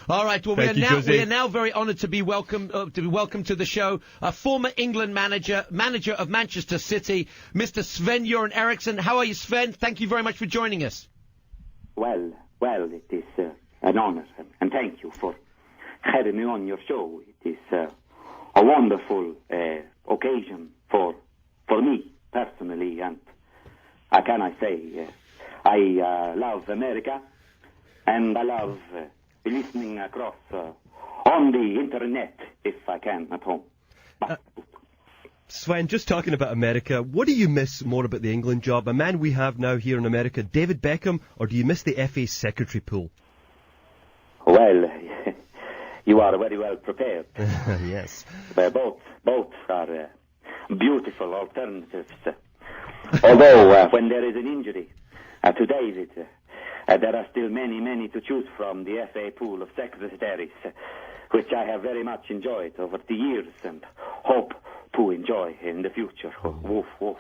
All right. Well, we are now very honoured to be welcomed to the show. Former England manager of Manchester City, Mr. Sven Eriksson. How are you, Sven? Thank you very much for joining us. Well, it is an honour, and thank you for having me on your show. It is a wonderful occasion for me personally, and how can I say, I love America, and I love listening across on the internet if I can at home. Sven, just talking about America, what do you miss more about the England job? A man we have now here in America, David Beckham, or do you miss the FA secretary pool? Well, you are very well prepared. Yes. Both are beautiful alternatives. Although, when there is an injury to David, there are still many to choose from the FA pool of secretaries, which I have very much enjoyed over the years and hope to enjoy in the future. Woof, woof.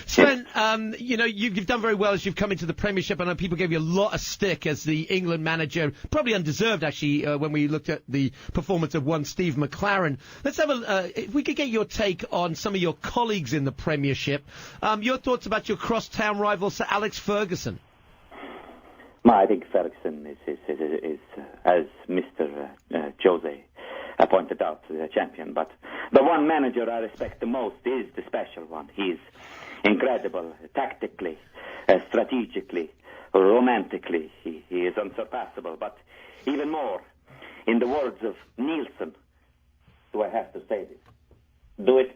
Sven, you've done very well as you've come into the Premiership. I know people gave you a lot of stick as the England manager, probably undeserved actually, when we looked at the performance of one Steve McLaren. Let's have if we could get your take on some of your colleagues in the Premiership. Your thoughts about your crosstown rival, Sir Alex Ferguson. I think Ferguson is as Mr. Jose pointed out, the champion. But the one manager I respect the most is the special one. He's incredible, tactically, strategically, romantically. He is unsurpassable. But even more, in the words of Nielsen, do I have to say this? Do it.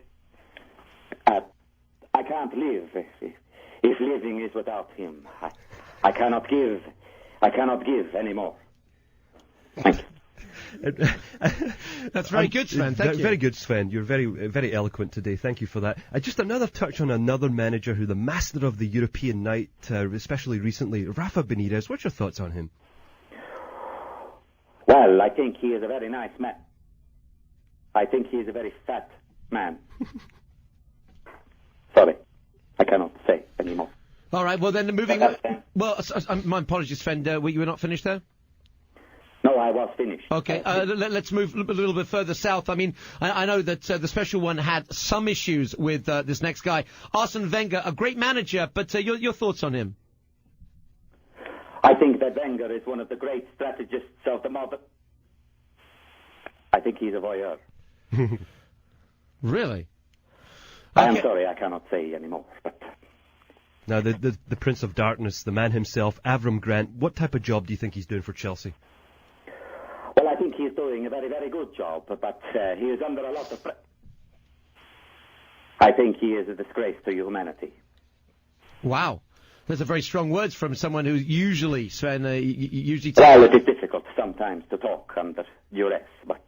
I can't live if living is without him. I cannot give anymore. Thank you. That's very good, Sven. Thank you. Very good, Sven. You're very, very eloquent today. Thank you for that. Just another touch on another manager who the master of the European night, especially recently, Rafa Benitez. What's your thoughts on him? Well, I think he is a very nice man. I think he is a very fat man. Sorry, I cannot say anymore. All right, well then moving on. Well, my apologies, Sven. Were you not finished there? No, I was finished. Okay, let's move a little bit further south. I mean, I know that the special one had some issues with this next guy, Arsene Wenger, a great manager, but your thoughts on him? I think that Wenger is one of the great strategists of the modern. I think he's a voyeur. Really? I am sorry, I cannot say anymore. But now, the Prince of Darkness, the man himself, Avram Grant, what type of job do you think he's doing for Chelsea? Well, I think he's doing a very, very good job, but he is under a lot of pressure. I think he is a disgrace to humanity. Wow. Those are very strong words from someone who usually, Sven, usually... Well, it is difficult sometimes to talk under duress, but...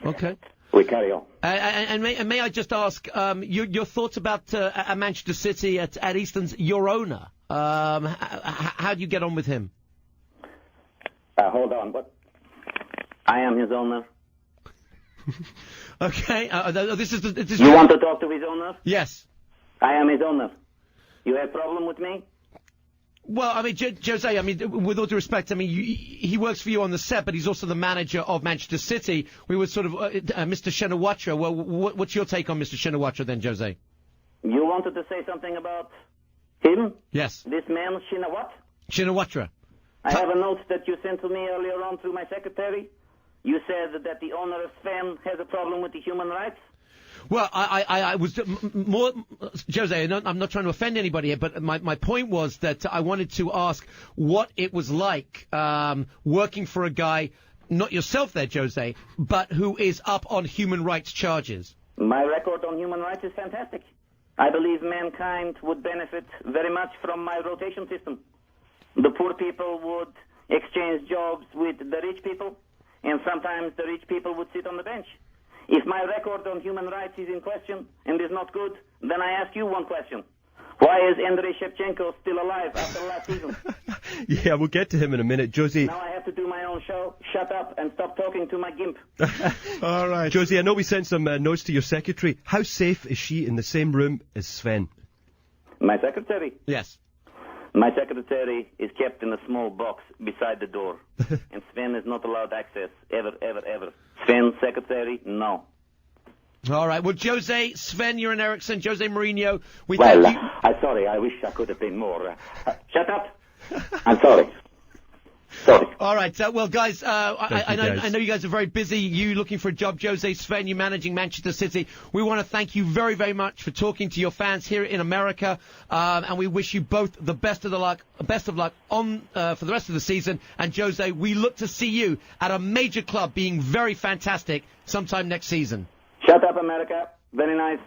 Okay. We carry on. And may I just ask your thoughts about Manchester City at Easton's, your owner? How do you get on with him? Hold on, but I am his owner. Okay. You want to talk to his owner? Yes. I am his owner. You have a problem with me? Well, I mean, Jose, I mean, with all due respect, I mean, he works for you on the set, but he's also the manager of Manchester City. We were sort of, Mr. Shinawatra. Well, what's your take on Mr. Shinawatra then, Jose? You wanted to say something about him? Yes. This man, Shinawatra. I have a note that you sent to me earlier on through my secretary. You said that the owner of Sven has a problem with the human rights. Well, I was more, Jose, I'm not trying to offend anybody here, but my point was that I wanted to ask what it was like working for a guy, not yourself there, Jose, but who is up on human rights charges. My record on human rights is fantastic. I believe mankind would benefit very much from my rotation system. The poor people would exchange jobs with the rich people, and sometimes the rich people would sit on the bench. If my record on human rights is in question and is not good, then I ask you one question. Why is Andrei Shevchenko still alive after last season? Yeah, we'll get to him in a minute. Josie... Now I have to do my own show. Shut up and stop talking to my gimp. All right. Josie, I know we sent some notes to your secretary. How safe is she in the same room as Sven? My secretary? Yes. My secretary is kept in a small box beside the door, and Sven is not allowed access, ever, ever, ever. Sven, secretary, no. All right. Well, Jose, Sven, Göran Eriksson, Jose Mourinho, we thank you. I'm sorry. I wish I could have been more. Shut up. I'm sorry. Sorry. All right. Well, guys, I guys. know you guys are very busy. You looking for a job, Jose, Sven, you managing Manchester City. We want to thank you very, very much for talking to your fans here in America, and we wish you both the best of luck on for the rest of the season. And Jose, we look to see you at a major club being very fantastic sometime next season. Shut up, America. Very nice.